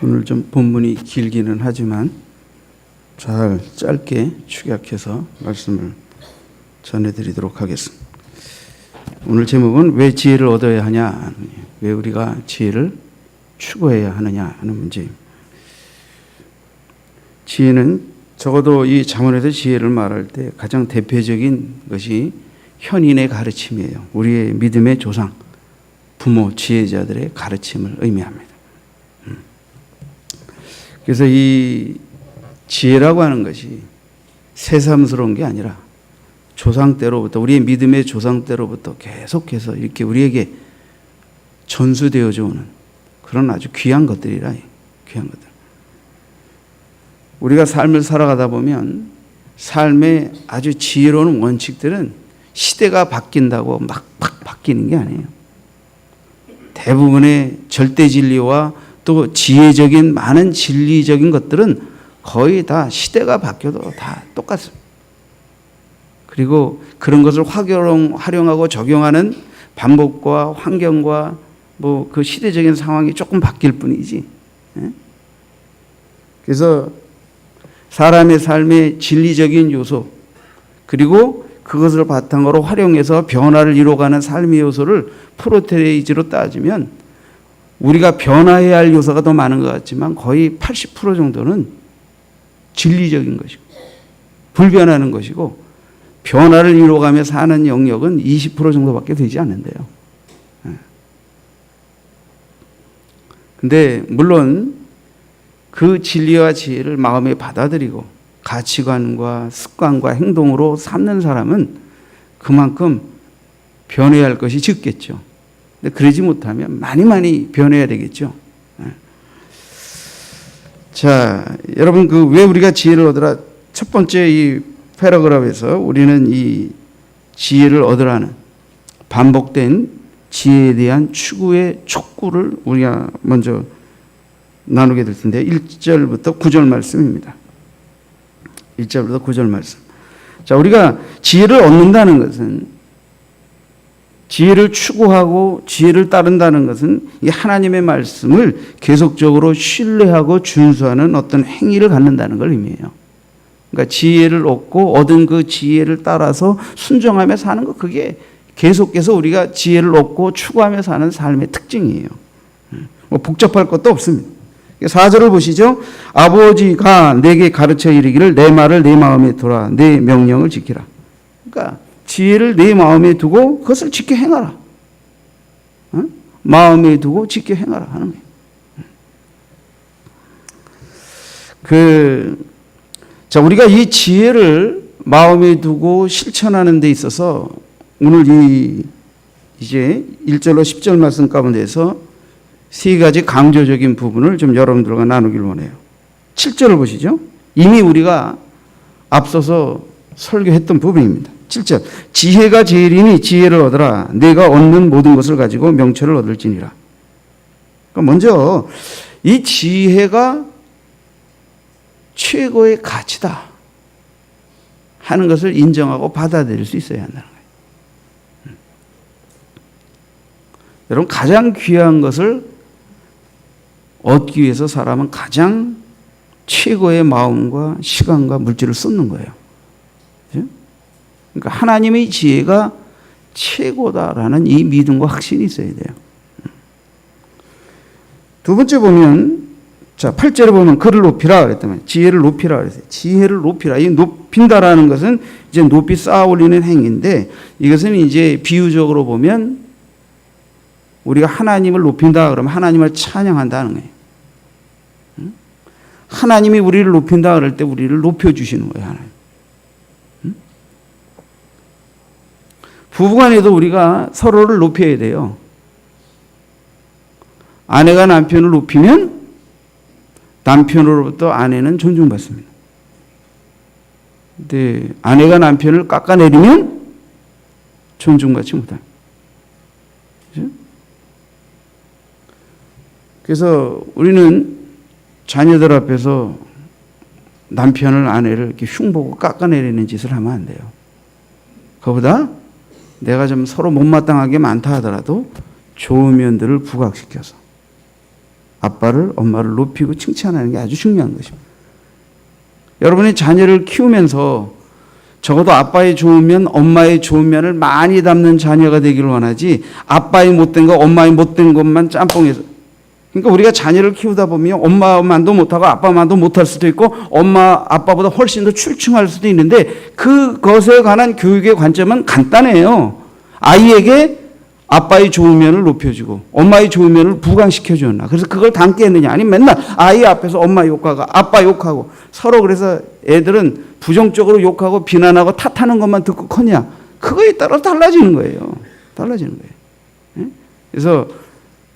오늘 좀 본문이 길기는 하지만 잘 짧게 축약해서 말씀을 전해드리도록 하겠습니다. 오늘 제목은 왜 지혜를 얻어야 하냐, 왜 우리가 지혜를 추구해야 하느냐 하는 문제입니다. 지혜는 적어도 이 잠언에서 지혜를 말할 때 가장 대표적인 것이 현인의 가르침이에요. 우리의 믿음의 조상, 부모, 지혜자들의 가르침을 의미합니다. 그래서 이 지혜라고 하는 것이 새삼스러운 게 아니라 조상 때로부터, 우리의 믿음의 조상 때로부터 계속해서 이렇게 우리에게 전수되어져 오는 그런 아주 귀한 것들이라, 귀한 것들. 우리가 삶을 살아가다 보면 삶의 아주 지혜로운 원칙들은 시대가 바뀐다고 막 바뀌는 게 아니에요. 대부분의 절대 진리와 또 지혜적인 많은 진리적인 것들은 거의 다 시대가 바뀌어도 다 똑같습니다. 그리고 그런 것을 활용하고 적용하는 방법과 환경과 뭐 그 시대적인 상황이 조금 바뀔 뿐이지. 그래서 사람의 삶의 진리적인 요소, 그리고 그것을 바탕으로 활용해서 변화를 이루어가는 삶의 요소를 프로테이지로 따지면 우리가 변화해야 할 요소가 더 많은 것 같지만 거의 80% 정도는 진리적인 것이고 불변하는 것이고, 변화를 이루어가며 사는 영역은 20% 정도밖에 되지 않는데요. 근데 물론 그 진리와 지혜를 마음에 받아들이고 가치관과 습관과 행동으로 삼는 사람은 그만큼 변해야 할 것이 적겠죠. 근데 그러지 못하면 많이 변해야 되겠죠. 자, 여러분, 왜 우리가 지혜를 얻으라? 첫 번째 이 패러그래프에서 우리는 이 지혜를 얻으라는 반복된 지혜에 대한 추구의 촉구를 우리가 먼저 나누게 될 텐데, 1절부터 9절 말씀입니다. 1절부터 9절 말씀. 자, 우리가 지혜를 얻는다는 것은, 지혜를 추구하고 지혜를 따른다는 것은 이 하나님의 말씀을 계속적으로 신뢰하고 준수하는 어떤 행위를 갖는다는 걸 의미해요. 그러니까 지혜를 얻고 얻은 그 지혜를 따라서 순종하며 사는 것, 그게 계속해서 우리가 지혜를 얻고 추구하며 사는 삶의 특징이에요. 뭐 복잡할 것도 없습니다. 4절을 보시죠. 아버지가 내게 가르쳐 이르기를 내 말을 내 마음에 두라, 내 명령을 지키라. 그러니까 지혜를 내 마음에 두고 그것을 지켜 행하라. 마음에 두고 지켜 행하라 하는 거예요. 자, 우리가 이 지혜를 마음에 두고 실천하는 데 있어서 오늘 이제 1절로 10절 말씀 가운데서 세 가지 강조적인 부분을 좀 여러분들과 나누길 원해요. 7절을 보시죠. 이미 우리가 앞서서 설교했던 부분입니다. 7절. 지혜가 제일이니 지혜를 얻으라. 내가 얻는 모든 것을 가지고 명철을 얻을지니라. 그러니까 먼저 이 지혜가 최고의 가치다 하는 것을 인정하고 받아들일 수 있어야 한다는 거예요. 여러분, 가장 귀한 것을 얻기 위해서 사람은 가장 최고의 마음과 시간과 물질을 쏟는 거예요. 그러니까 하나님의 지혜가 최고다라는 이 믿음과 확신이 있어야 돼요. 두 번째 보면, 자, 8절에 보면 그를 높이라 그랬다면, 지혜를 높이라 그랬어요. 지혜를 높이라. 이 높인다라는 것은 이제 높이 쌓아 올리는 행위인데, 이것은 이제 비유적으로 보면 우리가 하나님을 높인다 그러면 하나님을 찬양한다는 거예요. 하나님이 우리를 높인다 그럴 때 우리를 높여주시는 거예요, 하나님. 부부간에도 우리가 서로를 높여야 돼요. 아내가 남편을 높이면 남편으로부터 아내는 존중받습니다. 근데 아내가 남편을 깎아내리면 존중받지 못합니다. 그렇죠? 그래서 우리는 자녀들 앞에서 남편을, 아내를 이렇게 흉보고 깎아내리는 짓을 하면 안 돼요. 그보다 내가 좀 서로 못마땅하게 많다 하더라도 좋은 면들을 부각시켜서 아빠를, 엄마를 높이고 칭찬하는 게 아주 중요한 것입니다. 여러분이 자녀를 키우면서 적어도 아빠의 좋은 면, 엄마의 좋은 면을 많이 담는 자녀가 되기를 원하지, 아빠의 못된 거, 엄마의 못된 것만 짬뽕해서. 그러니까 우리가 자녀를 키우다 보면 엄마만도 못하고 아빠만도 못할 수도 있고 엄마, 아빠보다 훨씬 더 출중할 수도 있는데, 그것에 관한 교육의 관점은 간단해요. 아이에게 아빠의 좋은 면을 높여주고 엄마의 좋은 면을 부강시켜주나. 그래서 그걸 담게 했느냐. 아니면 맨날 아이 앞에서 엄마 욕하고 아빠 욕하고 서로, 그래서 애들은 부정적으로 욕하고 비난하고 탓하는 것만 듣고 커냐. 그거에 따라 달라지는 거예요. 달라지는 거예요. 그래서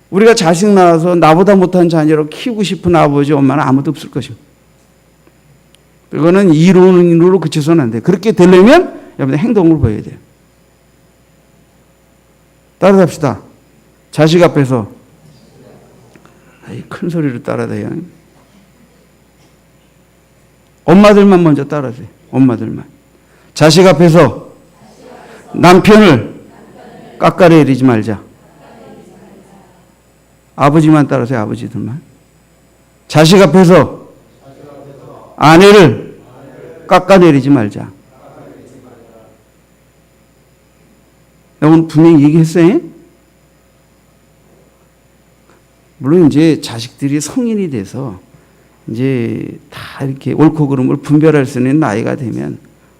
우리가 자식 낳아서 나보다 못한 자녀로 키우고 싶은 아버지, 엄마는 아무도 없을 것입니다. 그거는 이론으로 그쳐서는 안 돼요. 그렇게 되려면 여러분들 행동을 보여야 돼요. 따라잡시다. 자식 앞에서. 큰 소리로 따라다요. 엄마들만 먼저 따라하세요. 엄마들만. 자식 앞에서 남편을 깎아내리지 말자. 아버지만 따라하세요. 아버지들만. 자식 앞에서 아내를 깎아내리지 말자. 오늘 분명히 얘기했어요. 물론 이제 자식들이 성인이 돼서 이제 다 이렇게 옳고 그름을 분별할 수 있는 나이가 되면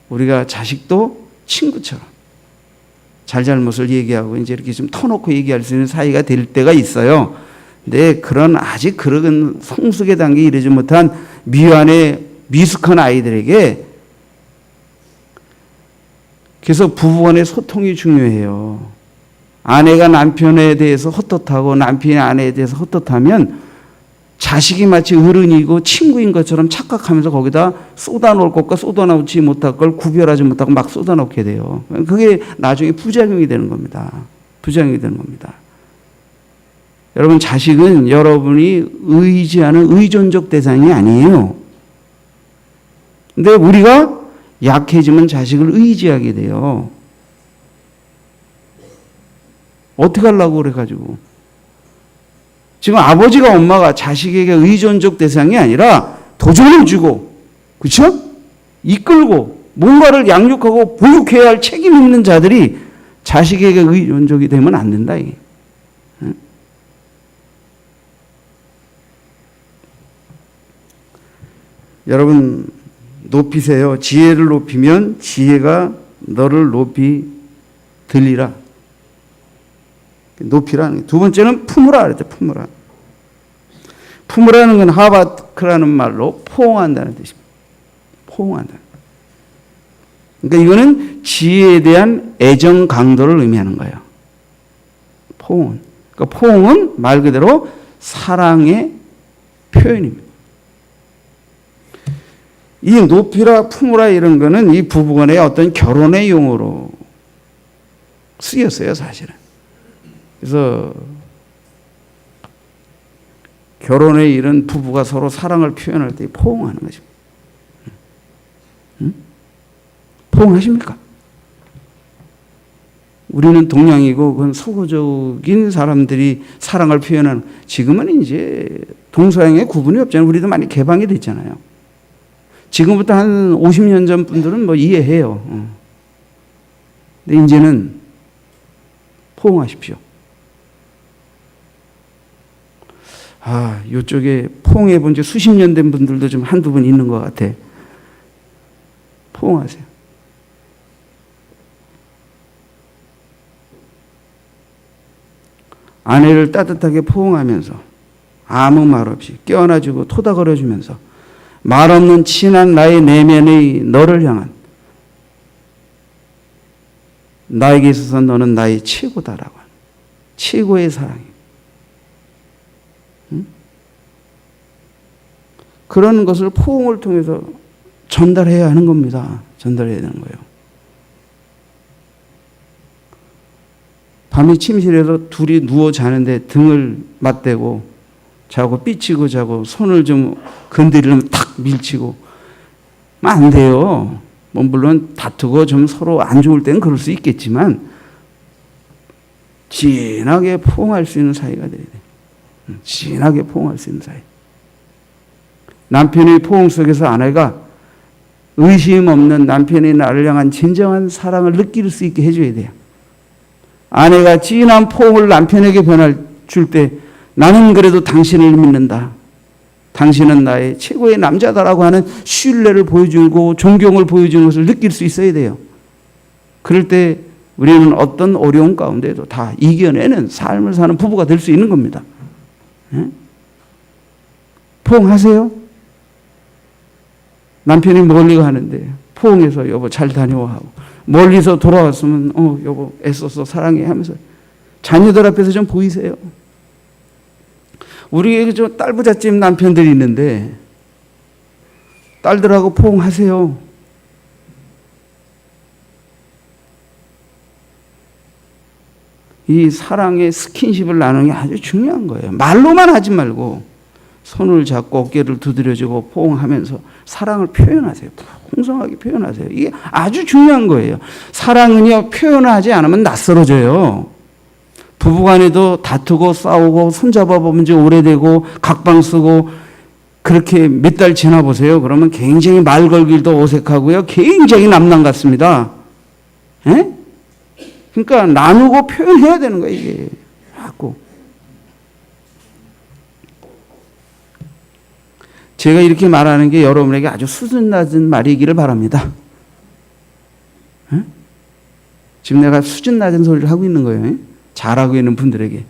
우리가 자식도 친구처럼 잘잘못을 얘기하고 이제 이렇게 좀 터놓고 얘기할 수 있는 사이가 될 때가 있어요. 근데 그런 아직 그런 성숙의 단계에 이르지 못한 미완의 미숙한 아이들에게, 그래서 부부간의 소통이 중요해요. 아내가 남편에 대해서 헛헛하고 남편이 아내에 대해서 헛헛하면 자식이 마치 어른이고 친구인 것처럼 착각하면서 거기다 쏟아놓을 것과 쏟아놓지 못할 걸 구별하지 못하고 막 쏟아놓게 돼요. 그게 나중에 부작용이 되는 겁니다. 부작용이 되는 겁니다. 여러분, 자식은 여러분이 의지하는 의존적 대상이 아니에요. 근데 우리가 약해지면 자식을 의지하게 돼요. 어떻게 하려고 그래가지고. 지금 아버지가, 엄마가 자식에게 의존적 대상이 아니라 도전을 주고, 그렇죠? 이끌고 뭔가를 양육하고 보육해야 할 책임 있는 자들이 자식에게 의존적이 되면 안 된다, 이게. 응? 여러분, 높이세요. 지혜를 높이면 지혜가 너를 높이 들리라. 높이라는 게. 두 번째는 품으라 그랬죠. 품으라. 품으라는 건 하바크라는 말로 포옹한다는 뜻입니다. 포옹한다. 그러니까 이거는 지혜에 대한 애정 강도를 의미하는 거예요. 포옹은. 그러니까 포옹은 말 그대로 사랑의 표현입니다. 이 높이라, 품으라 이런 거는 이 부부간의 어떤 결혼의 용어로 쓰였어요, 사실은. 그래서 결혼에 이른 부부가 서로 사랑을 표현할 때 포옹하는 것입니다. 응? 포옹하십니까? 우리는 동양이고 그건 서구적인 사람들이 사랑을 표현하는, 지금은 이제 동서양의 구분이 없잖아요. 우리도 많이 개방이 됐잖아요. 지금부터 한 50년 전 분들은 뭐 이해해요. 근데 이제는 포옹하십시오. 이쪽에 포옹해 본 지 수십 년 된 분들도 좀 한두 분 있는 것 같아. 포옹하세요. 아내를 따뜻하게 포옹하면서 아무 말 없이 껴안아주고 토닥거려주면서 말 없는 친한 나의 내면의 너를 향한, 나에게 있어서 너는 나의 최고다라고 하는 최고의 사랑이. 응? 그런 것을 포옹을 통해서 전달해야 하는 겁니다. 전달해야 되는 거예요. 밤에 침실에서 둘이 누워 자는데 등을 맞대고 자고 삐치고 자고 손을 좀 건드리면 탁 밀치고 안 돼요. 뭐 물론 다투고 좀 서로 안 좋을 때는 그럴 수 있겠지만 진하게 포옹할 수 있는 사이가 돼야 돼. 진하게 포옹할 수 있는 사이. 남편의 포옹 속에서 아내가 의심 없는 남편이 나를 향한 진정한 사랑을 느낄 수 있게 해줘야 돼요. 아내가 진한 포옹을 남편에게 줄 때 나는 그래도 당신을 믿는다. 당신은 나의 최고의 남자다라고 하는 신뢰를 보여주고 존경을 보여주는 것을 느낄 수 있어야 돼요. 그럴 때 우리는 어떤 어려움 가운데도 다 이겨내는 삶을 사는 부부가 될 수 있는 겁니다. 포옹하세요? 남편이 멀리 가는데 포옹해서 여보 잘 다녀와 하고, 멀리서 돌아왔으면 여보 애써서 사랑해 하면서 자녀들 앞에서 좀 보이세요. 우리에게 좀 딸부잣집 남편들이 있는데 딸들하고 포옹하세요. 이 사랑의 스킨십을 나누는 게 아주 중요한 거예요. 말로만 하지 말고 손을 잡고 어깨를 두드려주고 포옹하면서 사랑을 표현하세요. 풍성하게 표현하세요. 이게 아주 중요한 거예요. 사랑은요, 표현하지 않으면 낯설어져요. 부부간에도 다투고 싸우고 손잡아 보면 지 오래되고 각방 쓰고 그렇게 몇 달 지나 보세요. 그러면 굉장히 말 걸기도 어색하고요. 굉장히 남남 같습니다. 에? 그러니까 나누고 표현해야 되는 거예요, 이게. 자꾸. 제가 이렇게 말하는 게 여러분에게 아주 수준 낮은 말이기를 바랍니다. 에? 지금 내가 수준 낮은 소리를 하고 있는 거예요. 에? 잘하고 있는 분들에게.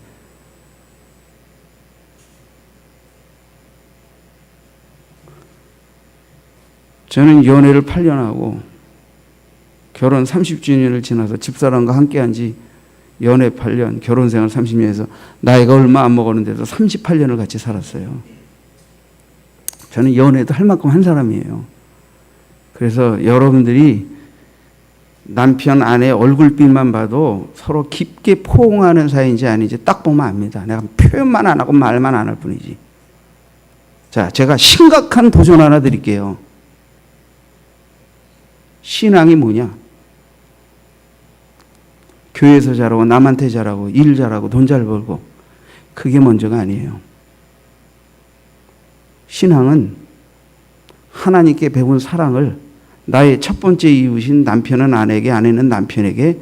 저는 연애를 8년 하고 결혼 30주년을 지나서 집사람과 함께한 지 연애 8년, 결혼생활 30년에서 나이가 얼마 안 먹었는데도 38년을 같이 살았어요. 저는 연애도 할 만큼 한 사람이에요. 그래서 여러분들이 남편 아내 얼굴빛만 봐도 서로 깊게 포옹하는 사이인지 아닌지 딱 보면 압니다. 내가 표현만 안 하고 말만 안 할 뿐이지. 자, 제가 심각한 도전 하나 드릴게요. 신앙이 뭐냐? 교회에서 잘하고 남한테 잘하고 일 잘하고 돈 잘 벌고 그게 먼저가 아니에요. 신앙은 하나님께 배운 사랑을 나의 첫 번째 이웃인 남편은 아내에게, 아내는 남편에게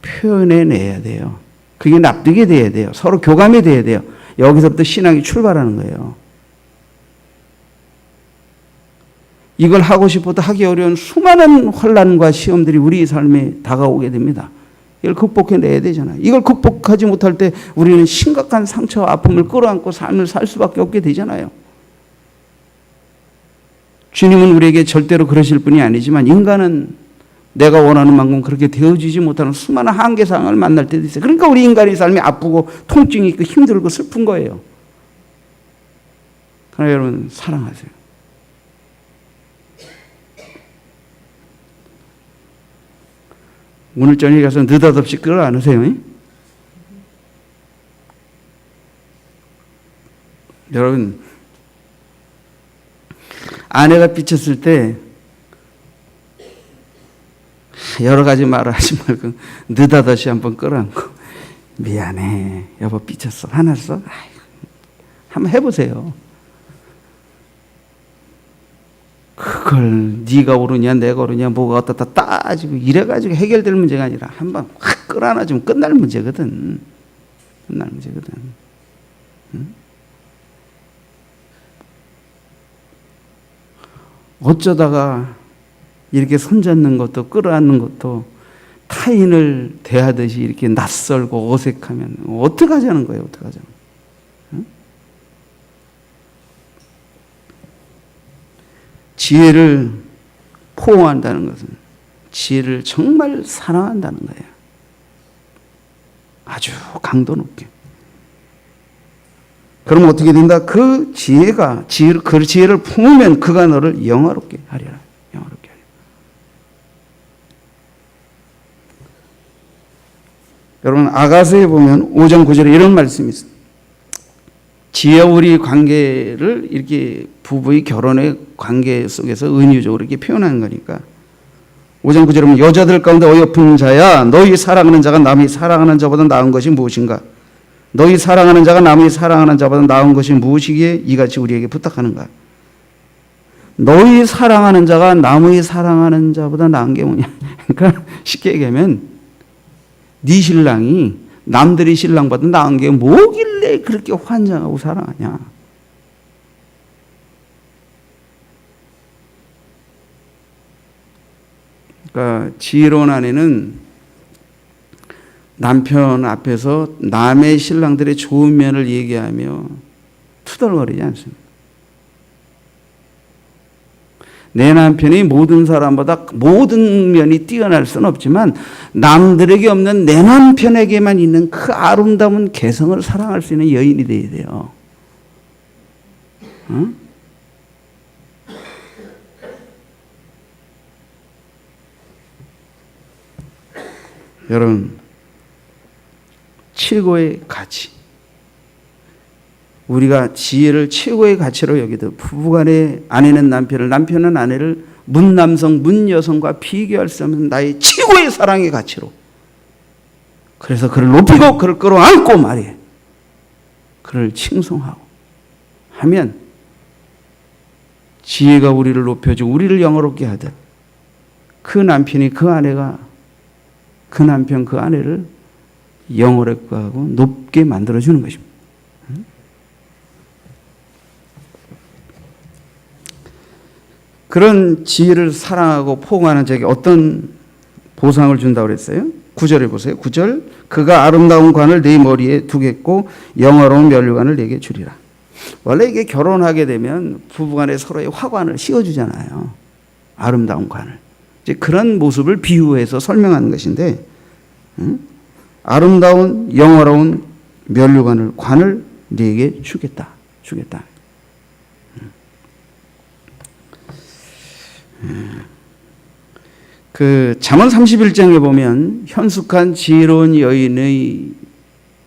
표현해내야 돼요. 그게 납득이 돼야 돼요. 서로 교감이 돼야 돼요. 여기서부터 신앙이 출발하는 거예요. 이걸 하고 싶어도 하기 어려운 수많은 혼란과 시험들이 우리 삶에 다가오게 됩니다. 이걸 극복해내야 되잖아요. 이걸 극복하지 못할 때 우리는 심각한 상처와 아픔을 끌어안고 삶을 살 수밖에 없게 되잖아요. 주님은 우리에게 절대로 그러실 분이 아니지만 인간은 내가 원하는 만큼 그렇게 되어지지 못하는 수많은 한계상을 만날 때도 있어요. 그러니까 우리 인간의 삶이 아프고 통증이 있고 힘들고 슬픈 거예요. 그러나 여러분 사랑하세요. 오늘 저녁에 가서 느닷없이 끌어안으세요. 여러분 아내가 삐쳤을 때 여러 가지 말을 하지 말고 느닷없이 한번 끌어안고 미안해 여보 삐쳤어 화났어? 한번 해보세요. 그걸 네가 옳으냐 내가 옳으냐 뭐가 어떻다 따지고 이래가지고 해결될 문제가 아니라 한번 확 끌어안아주면 끝날 문제거든. 끝날 문제거든. 응? 어쩌다가 이렇게 손잡는 것도 끌어안는 것도 타인을 대하듯이 이렇게 낯설고 어색하면 어떡하자는 거예요. 어떡하자는 거예요. 응? 지혜를 포옹한다는 것은 지혜를 정말 사랑한다는 거예요. 아주 강도 높게. 그럼 어떻게 된다? 그 지혜를 품으면 그가 너를 영화롭게 하리라. 영화롭게 하리라. 여러분 아가서에 보면 5장 9절에 이런 말씀이 있습니다. 지혜와 우리 관계를 이렇게 부부의 결혼의 관계 속에서 은유적으로 이렇게 표현하는 거니까 5장 9절에 보면 여자들 가운데 어여쁜 자야 너희 사랑하는 자가 남이 사랑하는 자보다 나은 것이 무엇인가? 너희 사랑하는 자가 남의 사랑하는 자보다 나은 것이 무엇이기에 이같이 우리에게 부탁하는가? 너희 사랑하는 자가 남의 사랑하는 자보다 나은 게 뭐냐? 그러니까 쉽게 얘기하면 네 신랑이 남들이 신랑보다 나은 게 뭐길래 그렇게 환장하고 사랑하냐? 그러니까 지혜로운 아내는 남편 앞에서 남의 신랑들의 좋은 면을 얘기하며 투덜거리지 않습니다. 내 남편이 모든 사람보다 모든 면이 뛰어날 수는 없지만 남들에게 없는 내 남편에게만 있는 그 아름다운 개성을 사랑할 수 있는 여인이 되어야 돼요. 응? 여러분, 최고의 가치, 우리가 지혜를 최고의 가치로 여기듯 부부간에 아내는 남편을, 남편은 아내를 문남성, 문여성과 비교할 수 없는 나의 최고의 사랑의 가치로, 그래서 그를 높이고 그를 끌어안고 말이에요. 그를 칭송하고 하면 지혜가 우리를 높여주고 우리를 영화롭게 하듯 그 남편이 그 아내가 그 남편 그 아내를 영어롭게 하고 높게 만들어주는 것입니다. 그런 지혜를 사랑하고 포옹하는 자에게 어떤 보상을 준다고 그랬어요? 9절에 보세요. 9절, 그가 아름다운 관을 네 머리에 두겠고 영화로운 면류관을 네게 주리라. 원래 이게 결혼하게 되면 부부간에 서로의 화관을 씌워주잖아요. 아름다운 관을. 이제 그런 모습을 비유해서 설명하는 것인데, 아름다운 영화로운 면류관을, 관을 네게 주겠다. 그 잠언 31장에 보면 현숙한 지혜로운 여인의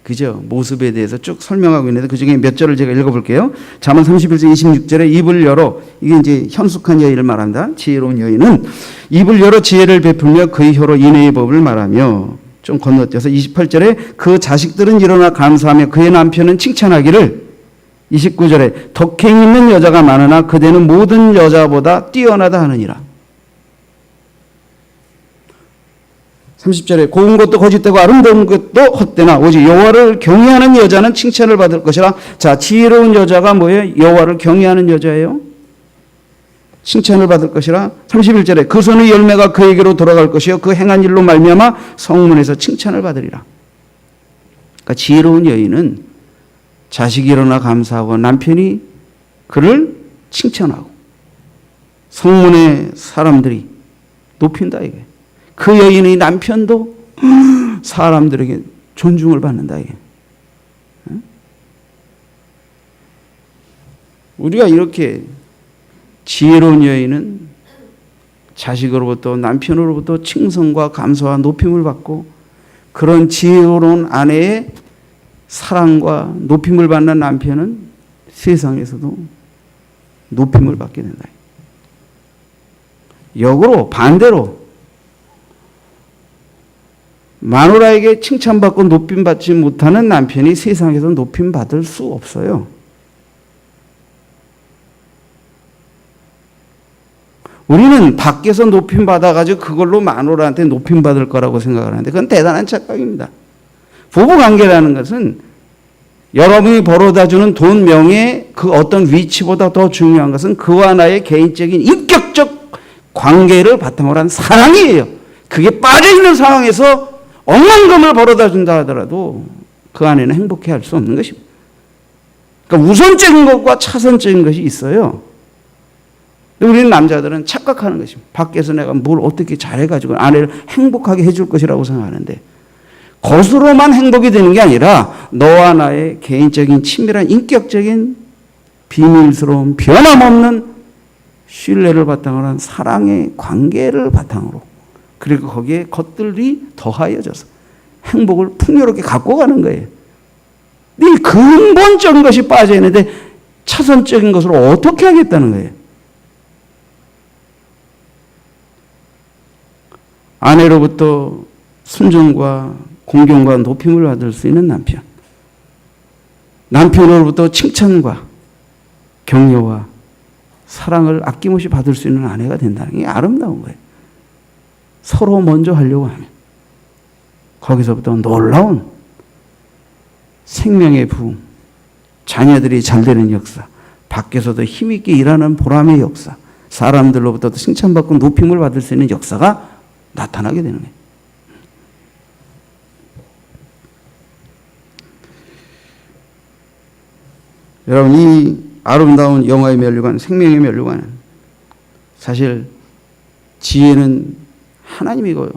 그죠 모습에 대해서 쭉 설명하고 있는데 그 중에 몇 절을 제가 읽어볼게요. 잠언 31장 26절에 입을 열어, 이게 이제 현숙한 여인을 말합니다. 지혜로운 여인은 입을 열어 지혜를 베풀며 그의 혀로 인애의 법을 말하며, 좀 건너뛰어서 28절에 그 자식들은 일어나 감사하며 그의 남편은 칭찬하기를, 29절에 덕행 있는 여자가 많으나 그대는 모든 여자보다 뛰어나다 하느니라. 30절에 고운 것도 거짓되고 아름다운 것도 헛되나 오직 여호와를 경외하는 여자는 칭찬을 받을 것이라. 자, 지혜로운 여자가 뭐예요? 여호와를 경외하는 여자예요. 칭찬을 받을 것이라. 31절에 그 손의 열매가 그에게로 돌아갈 것이요 그 행한 일로 말미암아 성문에서 칭찬을 받으리라. 그러니까 지혜로운 여인은 자식이 일어나 감사하고 남편이 그를 칭찬하고 성문의 사람들이 높인다 이게. 그 여인의 남편도 사람들에게 존중을 받는다 이게. 우리가 이렇게 지혜로운 여인은 자식으로부터 남편으로부터 칭송과 감사와 높임을 받고, 그런 지혜로운 아내의 사랑과 높임을 받는 남편은 세상에서도 높임을 받게 된다. 역으로 반대로 마누라에게 칭찬받고 높임받지 못하는 남편이 세상에서 높임받을 수 없어요. 우리는 밖에서 높임받아가지고 그걸로 마누라한테 높임받을 거라고 생각을 하는데 그건 대단한 착각입니다. 부부관계라는 것은 여러분이 벌어다주는 돈, 명예, 그 어떤 위치보다 더 중요한 것은 그와 나의 개인적인 인격적 관계를 바탕으로 한 사랑이에요. 그게 빠져있는 상황에서 억만금을 벌어다준다 하더라도 그 안에는 행복해할 수 없는 것입니다. 그러니까 우선적인 것과 차선적인 것이 있어요. 우리는 남자들은 착각하는 것입니다. 밖에서 내가 뭘 어떻게 잘해가지고 아내를 행복하게 해줄 것이라고 생각하는데, 것으로만 행복이 되는 게 아니라 너와 나의 개인적인 친밀한 인격적인 비밀스러운 변함없는 신뢰를 바탕으로 한 사랑의 관계를 바탕으로, 그리고 거기에 것들이 더하여져서 행복을 풍요롭게 갖고 가는 거예요. 이 근본적인 것이 빠져 있는데 차선적인 것으로 어떻게 하겠다는 거예요. 아내로부터 순종과 공경과 높임을 받을 수 있는 남편, 남편으로부터 칭찬과 격려와 사랑을 아낌없이 받을 수 있는 아내가 된다는 게 아름다운 거예요. 서로 먼저 하려고 하면 거기서부터 놀라운 생명의 부흥, 자녀들이 잘 되는 역사, 밖에서도 힘있게 일하는 보람의 역사, 사람들로부터 칭찬받고 높임을 받을 수 있는 역사가 나타나게 되는 거예요. 여러분, 이 아름다운 영화의 면류관, 생명의 면류관은 사실 지혜는 하나님이고요.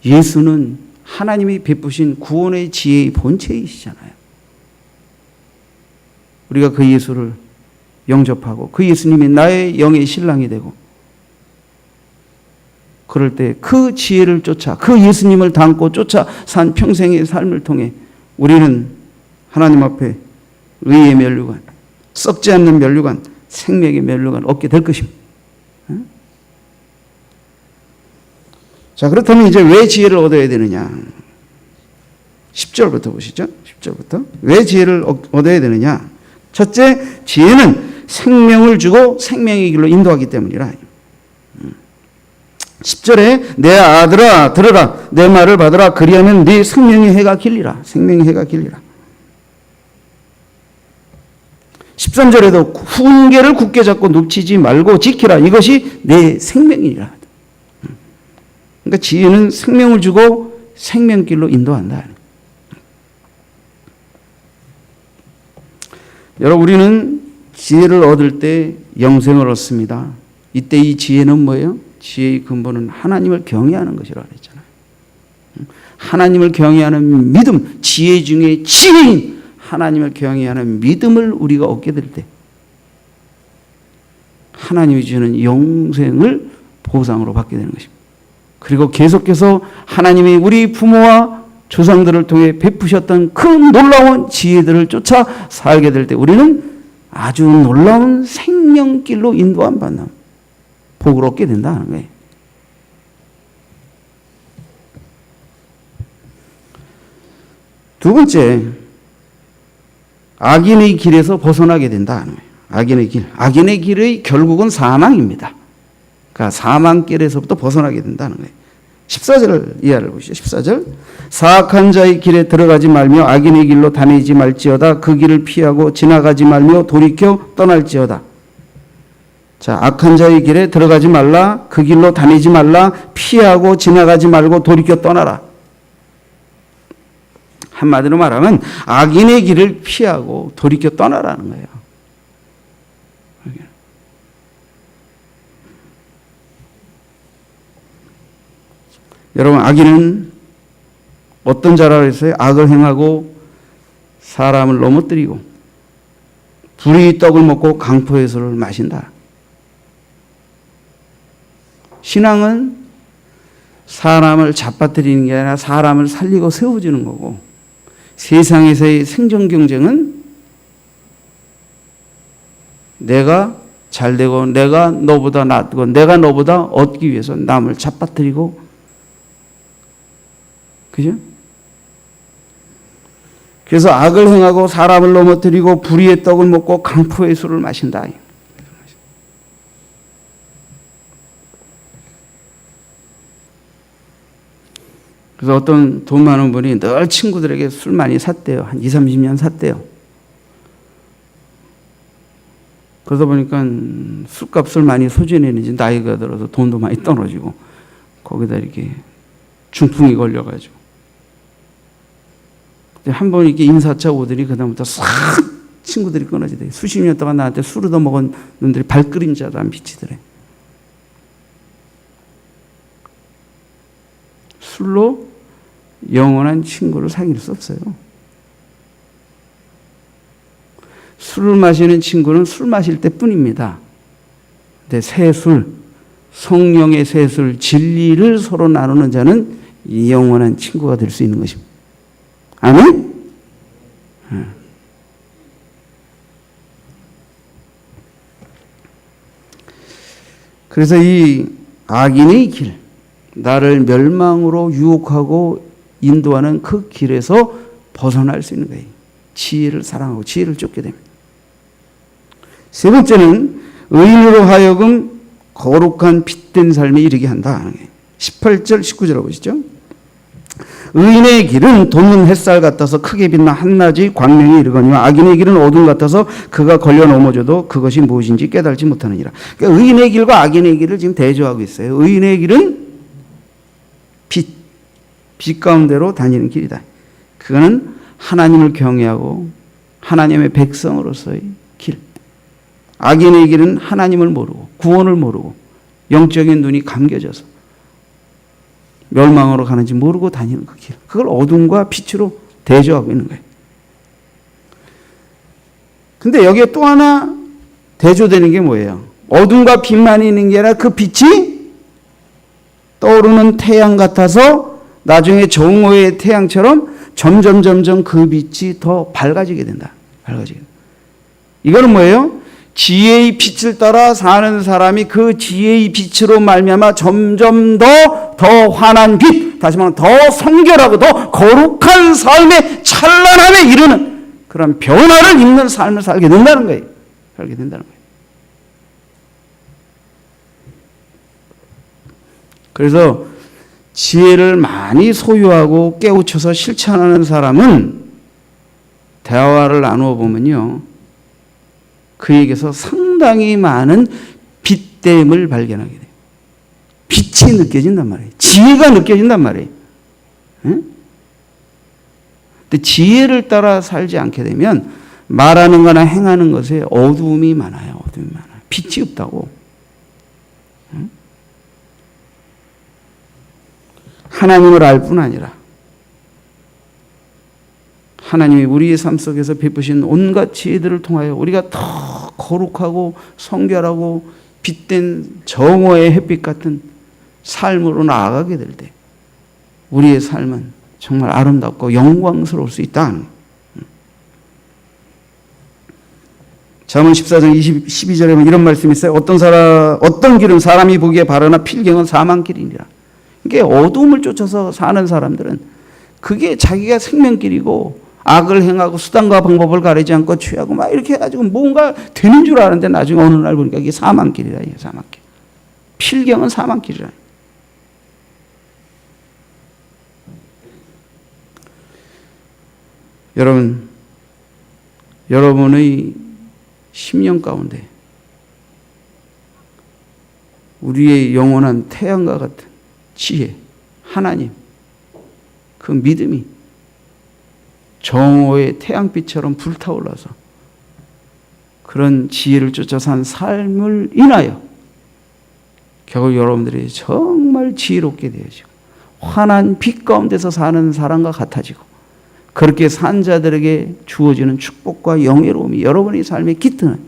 예수는 하나님이 베푸신 구원의 지혜의 본체이시잖아요. 우리가 그 예수를 영접하고 그 예수님이 나의 영의 신랑이 되고 그럴 때 그 지혜를 쫓아 그 예수님을 닮고 쫓아 산 평생의 삶을 통해 우리는 하나님 앞에 의의 면류관, 썩지 않는 면류관, 생명의 면류관 얻게 될 것입니다. 자, 그렇다면 이제 왜 지혜를 얻어야 되느냐? 10절부터 보시죠. 10절부터. 왜 지혜를 얻어야 되느냐? 첫째, 지혜는 생명을 주고 생명의 길로 인도하기 때문이라. 10절에 내 아들아 들으라 내 말을 받으라 그리하면 네 생명의 해가 길리라. 생명의 해가 길리라. 13절에도 훈계를 굳게 잡고 놓치지 말고 지키라. 이것이 내 생명이라. 그러니까 지혜는 생명을 주고 생명길로 인도한다. 여러분, 우리는 지혜를 얻을 때 영생을 얻습니다. 이때 이 지혜는 뭐예요? 지혜의 근본은 하나님을 경외하는 것이라고 했잖아요. 하나님을 경외하는 믿음, 지혜 중에 지혜인 하나님을 경외하는 믿음을 우리가 얻게 될 때 하나님이 주는 영생을 보상으로 받게 되는 것입니다. 그리고 계속해서 하나님이 우리 부모와 조상들을 통해 베푸셨던 그 놀라운 지혜들을 쫓아 살게 될 때 우리는 아주 놀라운 생명길로 인도함 받는 복을 얻게 된다는 거예요. 두 번째, 악인의 길에서 벗어나게 된다는 거예요. 악인의 길. 악인의 길의 결국은 사망입니다. 그러니까 사망길에서부터 벗어나게 된다는 거예요. 14절 이하를 보시죠. 14절. 사악한 자의 길에 들어가지 말며 악인의 길로 다니지 말지어다. 그 길을 피하고 지나가지 말며 돌이켜 떠날지어다. 자, 악한 자의 길에 들어가지 말라. 그 길로 다니지 말라. 피하고 지나가지 말고 돌이켜 떠나라. 한마디로 말하면 악인의 길을 피하고 돌이켜 떠나라는 거예요. 여러분, 악인은 어떤 자라고 했어요? 악을 행하고 사람을 넘어뜨리고 불의 떡을 먹고 강포의 술을 마신다. 신앙은 사람을 잡아뜨리는 게 아니라 사람을 살리고 세워주는 거고, 세상에서의 생존 경쟁은 내가 잘되고 내가 너보다 낫고 내가 너보다 얻기 위해서 남을 잡아뜨리고, 그죠? 그래서 악을 행하고 사람을 넘어뜨리고 불의의 떡을 먹고 강포의 술을 마신다. 그래서 어떤 돈 많은 분이 늘 친구들에게 술 많이 샀대요. 한 20, 30년 샀대요. 그러다 보니까 술값을 많이 소진했는지 나이가 들어서 돈도 많이 떨어지고 거기다 이렇게 중풍이 걸려가지고 한 번 이렇게 인사차 오더니 그다음부터 싹 친구들이 끊어지대. 수십 년 동안 나한테 술을 더 먹은 놈들이 발그림자도 안 비치더래. 술로 영원한 친구를 사귈 수 없어요. 술을 마시는 친구는 술 마실 때뿐입니다. 근데 새술, 성령의 새술, 진리를 서로 나누는 자는 영원한 친구가 될 수 있는 것입니다. 아멘? 그래서 이 악인의 길, 나를 멸망으로 유혹하고 인도하는 그 길에서 벗어날 수 있는 거예요. 지혜를 사랑하고 지혜를 쫓게 됩니다. 세 번째는 의인으로 하여금 거룩한 빛된 삶에 이르게 한다. 18절, 19절을 보시죠. 의인의 길은 돋는 햇살 같아서 크게 빛나 한낮이 광명에 이르거니와 악인의 길은 어둠 같아서 그가 걸려 넘어져도 그것이 무엇인지 깨달지 못하느니라. 그러니까 의인의 길과 악인의 길을 지금 대조하고 있어요. 의인의 길은 빛 가운데로 다니는 길이다. 그거는 하나님을 경외하고 하나님의 백성으로서의 길. 악인의 길은 하나님을 모르고 구원을 모르고 영적인 눈이 감겨져서 멸망으로 가는지 모르고 다니는 그 길. 그걸 어둠과 빛으로 대조하고 있는 거예요. 근데 여기에 또 하나 대조되는 게 뭐예요? 어둠과 빛만 있는 게 아니라 그 빛이 떠오르는 태양 같아서 나중에 정오의 태양처럼 점점 그 빛이 더 밝아지게 된다. 밝아지게 된다. 이거는 뭐예요? 지혜의 빛을 따라 사는 사람이 그 지혜의 빛으로 말미암아 점점 더 환한 빛, 다시 말하면 더 성결하고 더 거룩한 삶의 찬란함에 이르는 그런 변화를 입는 삶을 살게 된다는 거예요. 살게 된다는 거예요. 그래서 지혜를 많이 소유하고 깨우쳐서 실천하는 사람은 대화를 나누어 보면요, 그에게서 상당히 많은 빛됨을 발견하게 돼요. 빛이 느껴진단 말이에요. 지혜가 느껴진단 말이에요. 응? 근데 지혜를 따라 살지 않게 되면 말하는 거나 행하는 것에 어두움이 많아요. 어두움이 많아요. 빛이 없다고. 응? 하나님을 알 뿐 아니라 하나님이 우리의 삶 속에서 베푸신 온갖 지혜들을 통하여 우리가 더 거룩하고 성결하고 빛된 정오의 햇빛 같은 삶으로 나아가게 될 때 우리의 삶은 정말 아름답고 영광스러울 수 있다. 잠언 14장 12절에 보면 이런 말씀이 있어요. 어떤 길은 사람이 보기에 바르나 필경은 사망길이니라. 이게 어두움을 쫓아서 사는 사람들은 그게 자기가 생명길이고 악을 행하고 수단과 방법을 가리지 않고 취하고 막 이렇게 해가지고 뭔가 되는 줄 아는데 나중에 어느 날 보니까 이게 사망길이라. 이게 사망길. 필경은 사망길이라. 여러분, 여러분의 심령 가운데 우리의 영원한 태양과 같은 지혜, 하나님, 그 믿음이 정오의 태양빛처럼 불타올라서 그런 지혜를 쫓아 산 삶을 인하여 결국 여러분들이 정말 지혜롭게 되어지고 환한 빛 가운데서 사는 사람과 같아지고 그렇게 산 자들에게 주어지는 축복과 영예로움이 여러분의 삶에 깃드는,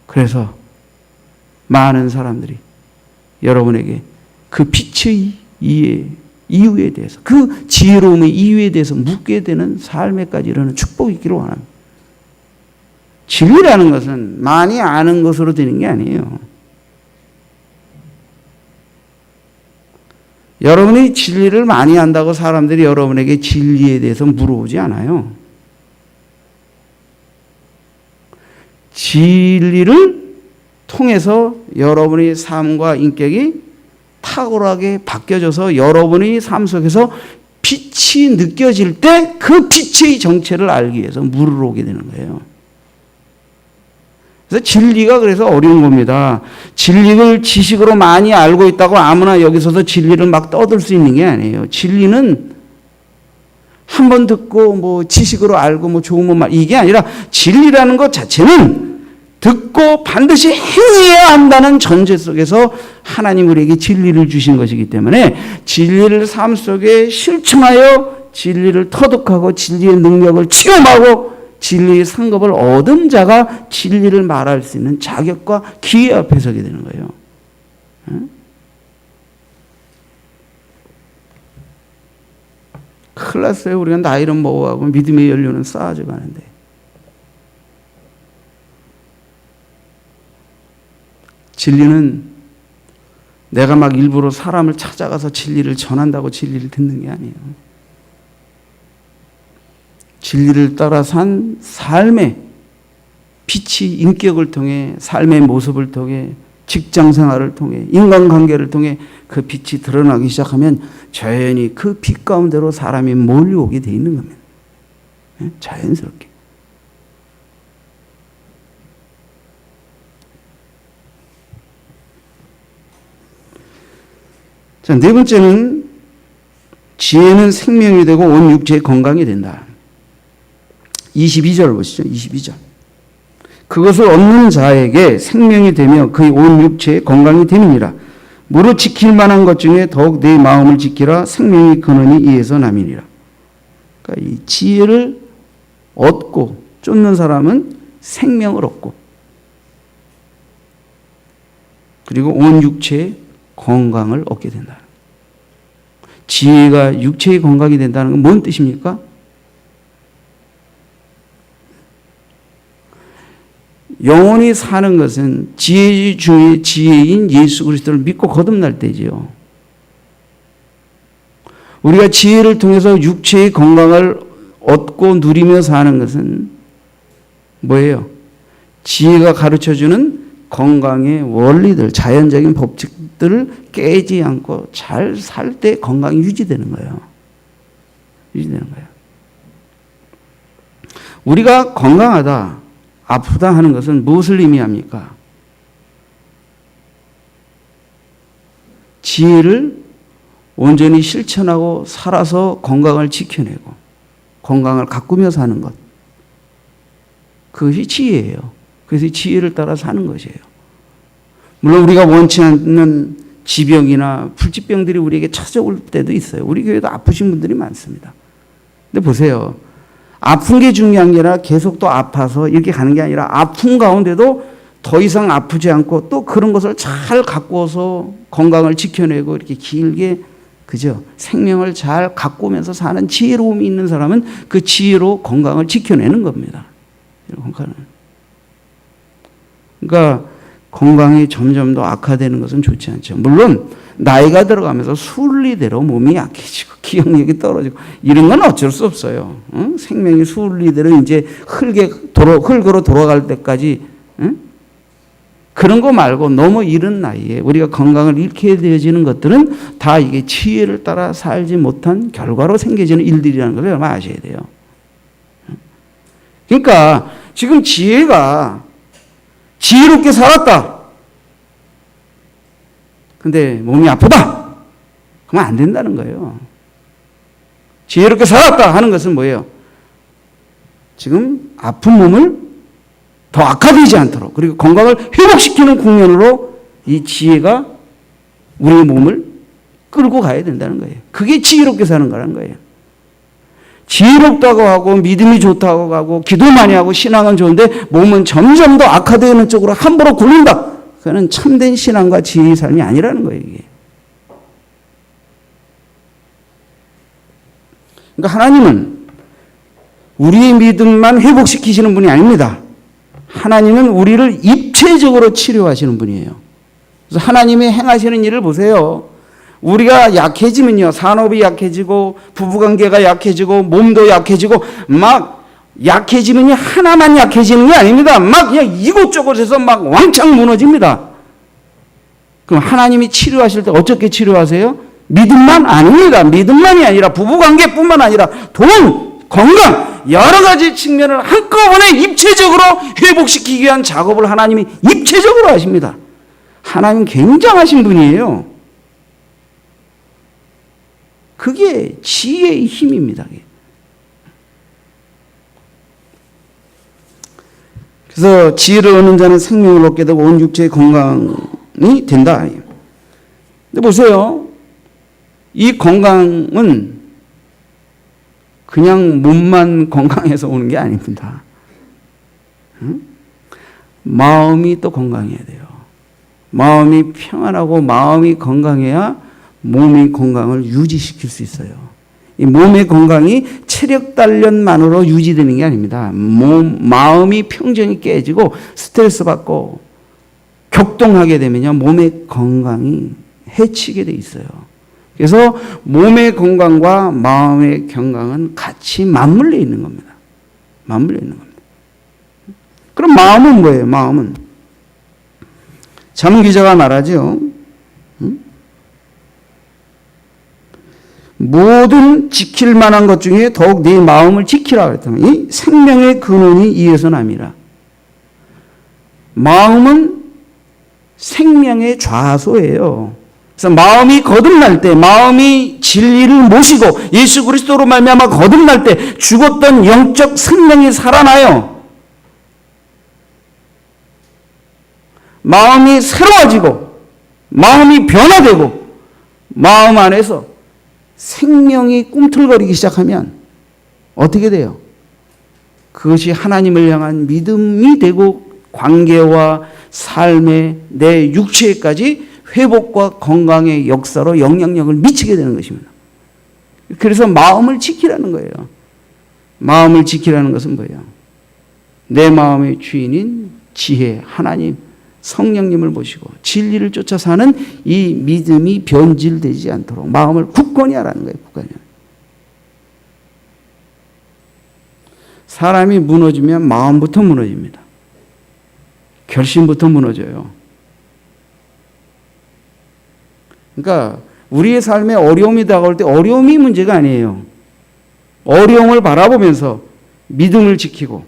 그래서 많은 사람들이 여러분에게 그 빛의 이유에 대해서, 그 지혜로움의 이유에 대해서 묻게 되는 삶에까지 이르는 축복이 있기를 원합니다. 진리라는 것은 많이 아는 것으로 되는 게 아니에요. 여러분이 진리를 많이 안다고 사람들이 여러분에게 진리에 대해서 물어보지 않아요. 진리를 통해서 여러분의 삶과 인격이 탁월하게 바뀌어져서 여러분의 삶 속에서 빛이 느껴질 때 그 빛의 정체를 알기 위해서 물어오게 되는 거예요. 그래서 진리가 그래서 어려운 겁니다. 진리를 지식으로 많이 알고 있다고 아무나 여기서도 진리를 막 떠들 수 있는 게 아니에요. 진리는 한 번 듣고 뭐 지식으로 알고 뭐 좋은 말 이게 아니라 진리라는 것 자체는 듣고 반드시 행해야 한다는 전제 속에서 하나님 우리에게 진리를 주신 것이기 때문에 진리를 삶 속에 실천하여 진리를 터득하고 진리의 능력을 체험하고 진리의 상급을 얻은 자가 진리를 말할 수 있는 자격과 기회 앞에 서게 되는 거예요. 응? 큰일 났어요. 우리가 나이는 먹어가고 믿음의 연료는 쌓아져 가는데. 진리는 내가 막 일부러 사람을 찾아가서 진리를 전한다고 진리를 듣는 게 아니에요. 진리를 따라 산 삶의 빛이 인격을 통해, 삶의 모습을 통해, 직장 생활을 통해, 인간관계를 통해 그 빛이 드러나기 시작하면 자연히 그 빛 가운데로 사람이 몰려오게 돼 있는 겁니다. 자연스럽게. 자, 네 번째는 지혜는 생명이 되고 온 육체의 건강이 된다. 22절 보시죠. 22절. 그것을 얻는 자에게 생명이 되며 그의 온 육체의 건강이 됨이니라. 무릇 지킬 만한 것 중에 더욱 내 마음을 지키라. 생명의 근원이 이에서 남이니라. 그러니까 이 지혜를 얻고 쫓는 사람은 생명을 얻고, 그리고 온 육체의 건강을 얻게 된다. 지혜가 육체의 건강이 된다는 건 뭔 뜻입니까? 영원히 사는 것은 지혜 중에 지혜인 예수 그리스도를 믿고 거듭날 때지요. 우리가 지혜를 통해서 육체의 건강을 얻고 누리며 사는 것은 뭐예요? 지혜가 가르쳐주는 건강의 원리들, 자연적인 법칙들을 깨지 않고 잘 살 때 건강이 유지되는 거예요. 유지되는 거예요. 우리가 건강하다, 아프다 하는 것은 무엇을 의미합니까? 지혜를 온전히 실천하고 살아서 건강을 지켜내고 건강을 가꾸며 사는 것. 그것이 지혜예요. 그래서 지혜를 따라 사는 것이에요. 물론 우리가 원치 않는 지병이나 불치병들이 우리에게 찾아올 때도 있어요. 우리 교회도 아프신 분들이 많습니다. 근데 보세요. 아픈 게 중요한 게 아니라 계속 또 아파서 이렇게 가는 게 아니라 아픈 가운데도 더 이상 아프지 않고 또 그런 것을 잘 가꾸어서 건강을 지켜내고 이렇게 길게, 그죠? 생명을 잘 가꾸면서 사는 지혜로움이 있는 사람은 그 지혜로 건강을 지켜내는 겁니다. 그러니까 건강이 점점 더 악화되는 것은 좋지 않죠. 물론 나이가 들어가면서 순리대로 몸이 약해지고 기억력이 떨어지고 이런 건 어쩔 수 없어요. 응? 생명이 순리대로 이제 흙으로 돌아갈 때까지, 응? 그런 거 말고 너무 이른 나이에 우리가 건강을 잃게 되어지는 것들은 다 이게 지혜를 따라 살지 못한 결과로 생겨지는 일들이라는 걸 여러분 아셔야 돼요. 그러니까 지금 지혜가 지혜롭게 살았다. 근데 몸이 아프다. 그러면 안 된다는 거예요. 지혜롭게 살았다 하는 것은 뭐예요? 지금 아픈 몸을 더 악화되지 않도록, 그리고 건강을 회복시키는 국면으로 이 지혜가 우리의 몸을 끌고 가야 된다는 거예요. 그게 지혜롭게 사는 거라는 거예요. 지혜롭다고 하고 믿음이 좋다고 하고 기도 많이 하고 신앙은 좋은데 몸은 점점 더 악화되는 쪽으로 함부로 굴린다. 그거는 참된 신앙과 지혜의 삶이 아니라는 거예요. 이게. 그러니까 하나님은 우리의 믿음만 회복시키시는 분이 아닙니다. 하나님은 우리를 입체적으로 치료하시는 분이에요. 그래서 하나님이 행하시는 일을 보세요. 우리가 약해지면요, 산업이 약해지고 부부관계가 약해지고 몸도 약해지고 막 약해지면요, 하나만 약해지는 게 아닙니다. 막 그냥 이곳저곳에서 막 왕창 무너집니다. 그럼 하나님이 치료하실 때 어떻게 치료하세요? 믿음만 아닙니다. 믿음만이 아니라 부부관계뿐만 아니라 돈, 건강, 여러 가지 측면을 한꺼번에 입체적으로 회복시키기 위한 작업을 하나님이 입체적으로 하십니다. 하나님 굉장하신 분이에요. 그게 지혜의 힘입니다. 그래서 지혜를 얻는 자는 생명을 얻게 되고 온 육체의 건강이 된다. 근데 보세요. 이 건강은 그냥 몸만 건강해서 오는 게 아닙니다. 응? 마음이 또 건강해야 돼요. 마음이 평안하고 마음이 건강해야 몸의 건강을 유지시킬 수 있어요. 이 몸의 건강이 체력 단련만으로 유지되는 게 아닙니다. 마음이 평정이 깨지고 스트레스 받고 격동하게 되면요, 몸의 건강이 해치게 돼 있어요. 그래서 몸의 건강과 마음의 건강은 같이 맞물려 있는 겁니다. 맞물려 있는 겁니다. 그럼 마음은 뭐예요? 마음은 잠언 기자가 말하죠. 모든 지킬 만한 것 중에 더욱 네 마음을 지키라 그랬다면 이 생명의 근원이 이에서 남이라. 마음은 생명의 좌소예요. 그래서 마음이 거듭날 때, 마음이 진리를 모시고 예수 그리스도로 말미암아 거듭날 때 죽었던 영적 생명이 살아나요. 마음이 새로워지고 마음이 변화되고 마음 안에서 생명이 꿈틀거리기 시작하면 어떻게 돼요? 그것이 하나님을 향한 믿음이 되고 관계와 삶의 내 육체까지 회복과 건강의 역사로 영향력을 미치게 되는 것입니다. 그래서 마음을 지키라는 거예요. 마음을 지키라는 것은 뭐예요? 내 마음의 주인인 지혜, 하나님, 성령님을 모시고 진리를 쫓아 사는 이 믿음이 변질되지 않도록 마음을 굳건히 하라는 거예요. 굳건히. 사람이 무너지면 마음부터 무너집니다. 결심부터 무너져요. 그러니까 우리의 삶에 어려움이 다가올 때 어려움이 문제가 아니에요. 어려움을 바라보면서 믿음을 지키고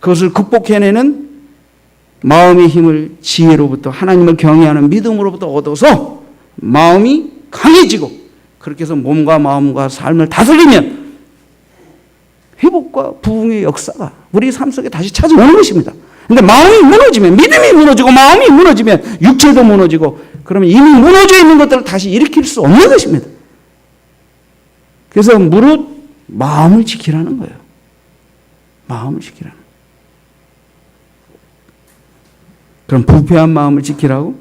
그것을 극복해내는 마음의 힘을 지혜로부터 하나님을 경외하는 믿음으로부터 얻어서 마음이 강해지고 그렇게 해서 몸과 마음과 삶을 다스리면 회복과 부흥의 역사가 우리 삶 속에 다시 찾아오는 것입니다. 그런데 마음이 무너지면 믿음이 무너지고 마음이 무너지면 육체도 무너지고 그러면 이미 무너져 있는 것들을 다시 일으킬 수 없는 것입니다. 그래서 무릇 마음을 지키라는 거예요. 마음을 지키라는 거예요. 그럼 부패한 마음을 지키라고?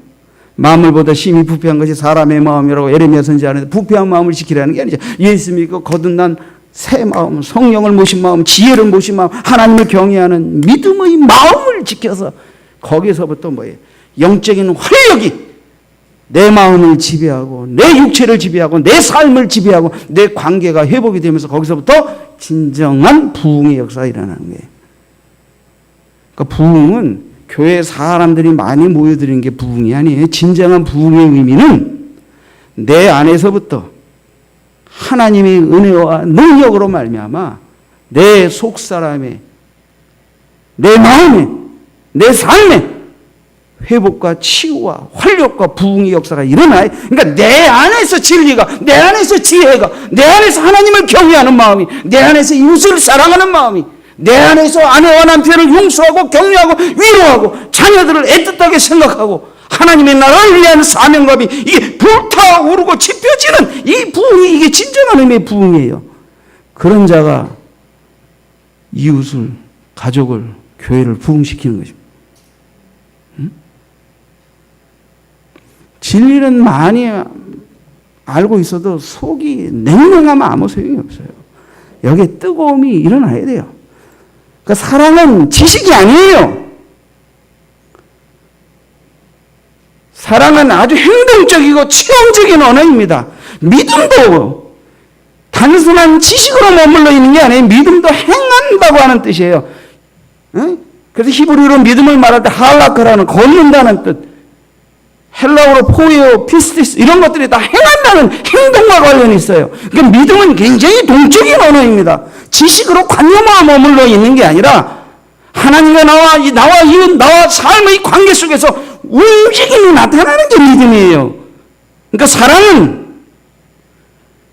마음을보다 심히 부패한 것이 사람의 마음이라고 예레미야 선지자는데 부패한 마음을 지키라는 게 아니죠. 예수 믿고 거듭난 새 마음, 성령을 모신 마음, 지혜를 모신 마음, 하나님을 경외하는 믿음의 마음을 지켜서 거기서부터 뭐예요? 영적인 활력이 내 마음을 지배하고 내 육체를 지배하고 내 삶을 지배하고 내 관계가 회복이 되면서 거기서부터 진정한 부흥의 역사가 일어나는 거예요. 그러니까 부흥은 교회 사람들이 많이 모여드리는 게 부흥이 아니에요. 진정한 부흥의 의미는 내 안에서부터 하나님의 은혜와 능력으로 말미암아 내 속사람에, 내 마음에, 내 삶에 회복과 치유와 활력과 부흥의 역사가 일어나요. 그러니까 내 안에서 진리가, 내 안에서 지혜가, 내 안에서 하나님을 경외하는 마음이, 내 안에서 이웃을 사랑하는 마음이, 내 안에서 아내와 남편을 용서하고 격려하고 위로하고 자녀들을 애틋하게 생각하고 하나님의 나라를 위한 사명감이 이게 불타오르고 지펴지는 이 부흥이 이게 진정한 의미의 부흥이에요. 그런 자가 이웃을, 가족을, 교회를 부흥시키는 것입니다. 진리는 많이 알고 있어도 속이 냉랭하면 아무 소용이 없어요. 여기에 뜨거움이 일어나야 돼요. 그러니까 사랑은 지식이 아니에요. 사랑은 아주 행동적이고 체험적인 언어입니다. 믿음도 단순한 지식으로 머물러 있는 게 아니에요. 믿음도 행한다고 하는 뜻이에요. 그래서 히브리어로 믿음을 말할 때 할라카라는 걷는다는 뜻, 헬라어로 포에오, 피스티스 이런 것들이 다 행한다는 행동과 관련이 있어요. 그러니까 믿음은 굉장히 동적인 언어입니다. 지식으로 관념화 머물러 있는 게 아니라 하나님과 나와 이웃, 나와 삶의 관계 속에서 움직임이 나타나는 게 믿음이에요. 그러니까 사랑은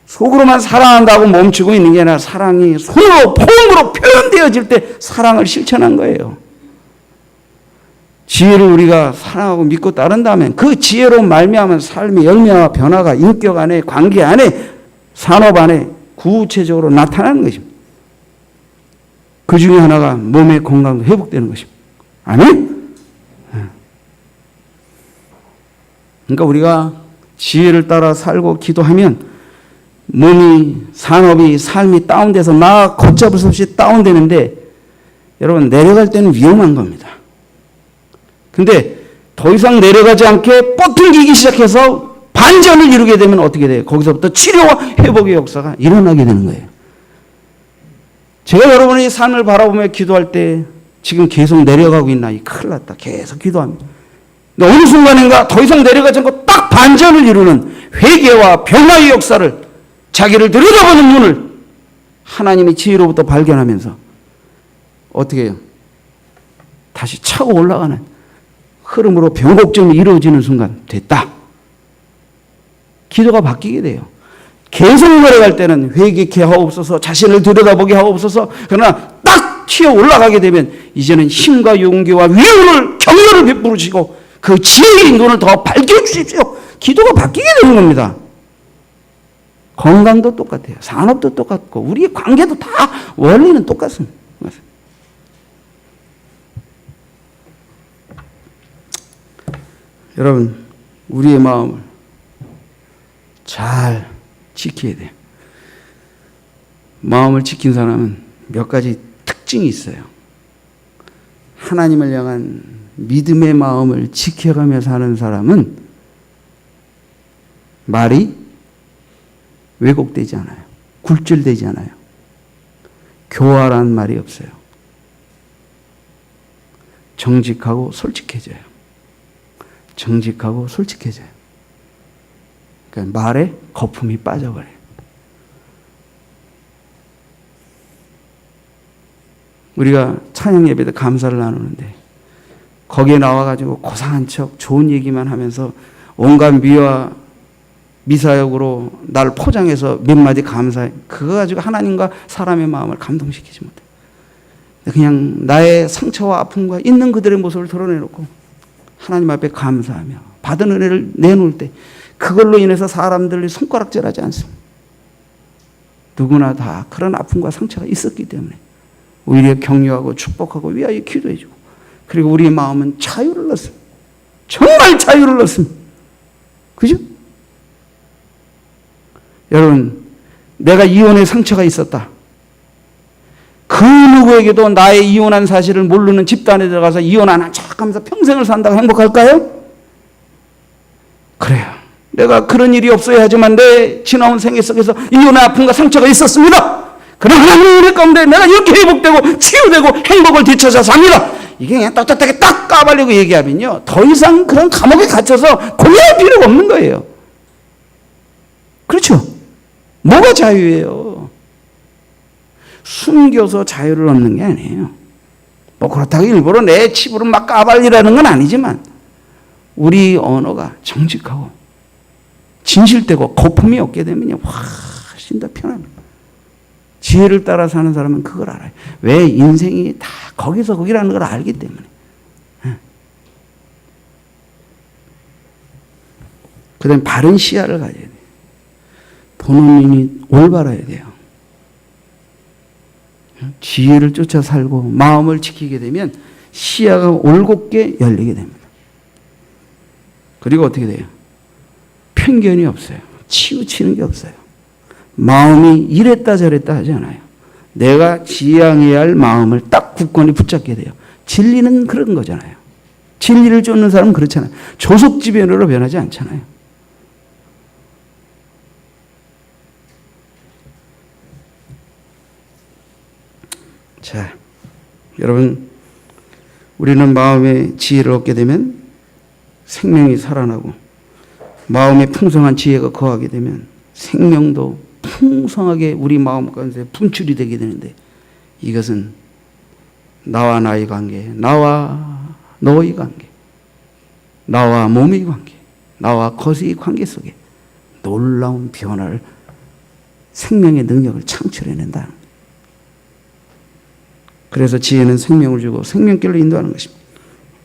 속으로만 사랑한다고 멈추고 있는 게 아니라 사랑이 손으로, 포옹으로 표현되어질 때 사랑을 실천한 거예요. 지혜를 우리가 사랑하고 믿고 따른다면 그 지혜로 말미암은 삶의 열매와 변화가 인격 안에, 관계 안에, 산업 안에 구체적으로 나타나는 것입니다. 그 중에 하나가 몸의 건강도 회복되는 것입니다. 아멘? 그러니까 우리가 지혜를 따라 살고 기도하면 몸이, 산업이, 삶이 다운돼서 막 걷잡을 수 없이 다운되는데 여러분 내려갈 때는 위험한 겁니다. 근데 더 이상 내려가지 않게 뻗팅기기 시작해서 반전을 이루게 되면 어떻게 돼요? 거기서부터 치료와 회복의 역사가 일어나게 되는 거예요. 제가 여러분의 삶을 바라보며 기도할 때 지금 계속 내려가고 있나? 큰일 났다. 계속 기도합니다. 근데 어느 순간인가 더 이상 내려가지 않고 딱 반전을 이루는 회개와 변화의 역사를, 자기를 들여다보는 눈을 하나님의 지혜로부터 발견하면서 어떻게 해요? 다시 차고 올라가는 흐름으로 변곡점이 이루어지는 순간 됐다. 기도가 바뀌게 돼요. 계속 내려갈 때는 회개케 하옵소서, 자신을 들여다보게 하옵소서. 그러나 딱 튀어 올라가게 되면 이제는 힘과 용기와 위로를, 격려를 베풀으시고 그 지혜의 눈을 더 밝혀주십시오. 기도가 바뀌게 되는 겁니다. 건강도 똑같아요. 산업도 똑같고 우리의 관계도 다 원리는 똑같습니다. 여러분, 우리의 마음을 잘 지켜야 돼요. 마음을 지킨 사람은 몇 가지 특징이 있어요. 하나님을 향한 믿음의 마음을 지켜가며 사는 사람은 말이 왜곡되지 않아요. 굴절되지 않아요. 교활한 말이 없어요. 정직하고 솔직해져요. 정직하고 솔직해져요. 그러니까 말에 거품이 빠져버려요. 우리가 찬양 예배 때 감사를 나누는데 거기에 나와가지고 고상한 척 좋은 얘기만 하면서 온갖 미와 미사역으로 날 포장해서 몇 마디 감사해. 그거 가지고 하나님과 사람의 마음을 감동시키지 못해. 그냥 나의 상처와 아픔과 있는 그들의 모습을 드러내놓고 하나님 앞에 감사하며 받은 은혜를 내놓을 때 그걸로 인해서 사람들이 손가락질하지 않습니다. 누구나 다 그런 아픔과 상처가 있었기 때문에 오히려 격려하고 축복하고 위하여 기도해주고, 그리고 우리의 마음은 자유를 얻습니다. 정말 자유를 얻습니다. 그죠? 여러분, 내가 이혼의 상처가 있었다. 그 누구에게도 나의 이혼한 사실을 모르는 집단에 들어가서 이혼하는 척하면서 평생을 산다고 행복할까요? 그래요. 내가 그런 일이 없어야 하지만 내 지나온 생애 속에서 이혼의 아픔과 상처가 있었습니다. 그러나 하나님의 은혜 가운데 내가 이렇게 회복되고 치유되고 행복을 되찾아 삽니다. 이게 그냥 딱딱하게 딱 까발리고 얘기하면요, 더 이상 그런 감옥에 갇혀서 고민할 필요가 없는 거예요. 그렇죠? 뭐가 자유예요? 숨겨서 자유를 얻는 게 아니에요. 뭐 그렇다고 일부러 내 칩으로 막 까발리라는 건 아니지만 우리 언어가 정직하고 진실되고 거품이 없게 되면요, 훨씬 더 편합니다. 지혜를 따라 사는 사람은 그걸 알아요. 왜? 인생이 다 거기서 거기라는 걸 알기 때문에. 그 다음에 바른 시야를 가져야 돼요. 보는 눈이 올바라야 돼요. 지혜를 쫓아 살고 마음을 지키게 되면 시야가 올곧게 열리게 됩니다. 그리고 어떻게 돼요? 편견이 없어요. 치우치는 게 없어요. 마음이 이랬다 저랬다 하지 않아요. 내가 지향해야 할 마음을 딱 굳건히 붙잡게 돼요. 진리는 그런 거잖아요. 진리를 쫓는 사람은 그렇잖아요. 조속지변으로 변하지 않잖아요. 자, 여러분, 우리는 마음의 지혜를 얻게 되면 생명이 살아나고, 마음에 풍성한 지혜가 거하게 되면 생명도 풍성하게 우리 마음 가운데 분출이 되게 되는데, 이것은 나와 나의 관계, 나와 너의 관계, 나와 몸의 관계, 나와 것의 관계 속에 놀라운 변화를, 생명의 능력을 창출해낸다. 그래서 지혜는 생명을 주고 생명길로 인도하는 것입니다.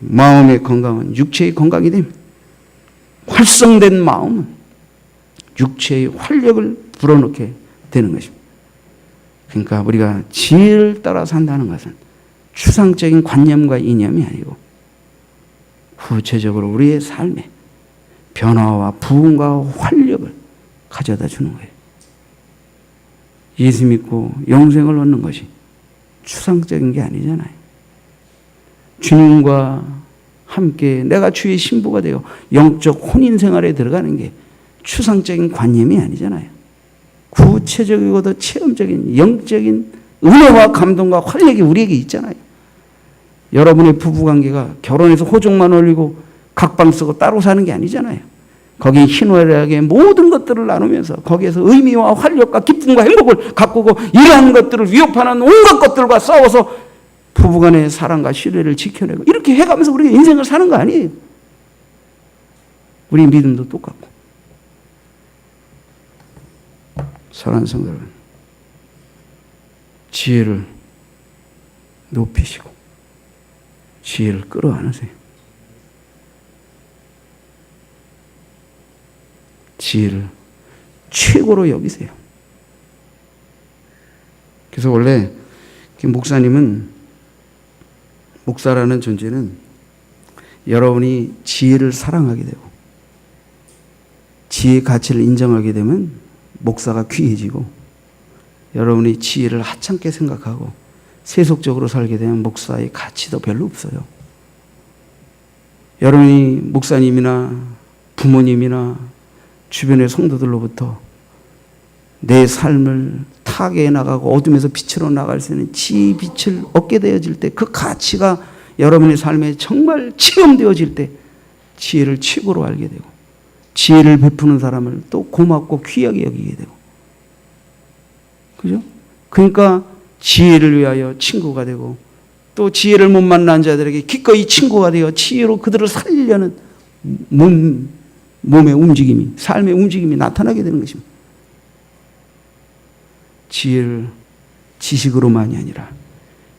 마음의 건강은 육체의 건강이 됩니다. 활성된 마음은 육체의 활력을 불어넣게 되는 것입니다. 그러니까 우리가 지혜를 따라 산다는 것은 추상적인 관념과 이념이 아니고 구체적으로 우리의 삶에 변화와 부흥과 활력을 가져다 주는 거예요. 예수 믿고 영생을 얻는 것이 추상적인 게 아니잖아요. 주님과 함께 내가 주의 신부가 되어 영적 혼인 생활에 들어가는 게 추상적인 관념이 아니잖아요. 구체적이고도 체험적인 영적인 은혜와 감동과 활력이 우리에게 있잖아요. 여러분의 부부관계가 결혼해서 호적만 올리고 각방 쓰고 따로 사는 게 아니잖아요. 거기 희노애락의 모든 것들을 나누면서 거기에서 의미와 활력과 기쁨과 행복을 가꾸고 이러한 것들을 위협하는 온갖 것들과 싸워서 부부간의 사랑과 신뢰를 지켜내고 이렇게 해가면서 우리가 인생을 사는 거 아니에요. 우리 믿음도 똑같고. 사랑하는 성도 여러분, 지혜를 높이시고 지혜를 끌어안으세요. 지혜를 최고로 여기세요. 그래서 원래 목사라는 존재는 여러분이 지혜를 사랑하게 되고 지혜의 가치를 인정하게 되면 목사가 귀해지고, 여러분이 지혜를 하찮게 생각하고 세속적으로 살게 되면 목사의 가치도 별로 없어요. 여러분이 목사님이나 부모님이나 주변의 성도들로부터 내 삶을 타개해 나가고 어둠에서 빛으로 나갈 수 있는 지혜의 빛을 얻게 되어질 때, 그 가치가 여러분의 삶에 정말 체험되어질 때 지혜를 최고로 알게 되고, 지혜를 베푸는 사람을 또 고맙고 귀하게 여기게 되고, 그죠? 그러니까 지혜를 위하여 친구가 되고, 또 지혜를 못 만난 자들에게 기꺼이 친구가 되어 지혜로 그들을 살리려는 몸의 움직임이, 삶의 움직임이 나타나게 되는 것입니다. 지혜를 지식으로만이 아니라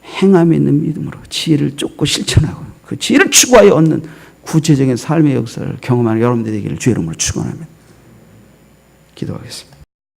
행함에 있는 믿음으로 지혜를 쫓고 실천하고 그 지혜를 추구하여 얻는 구체적인 삶의 역사를 경험하는 여러분들 되기를 주의 이름으로 축원하며 기도하겠습니다.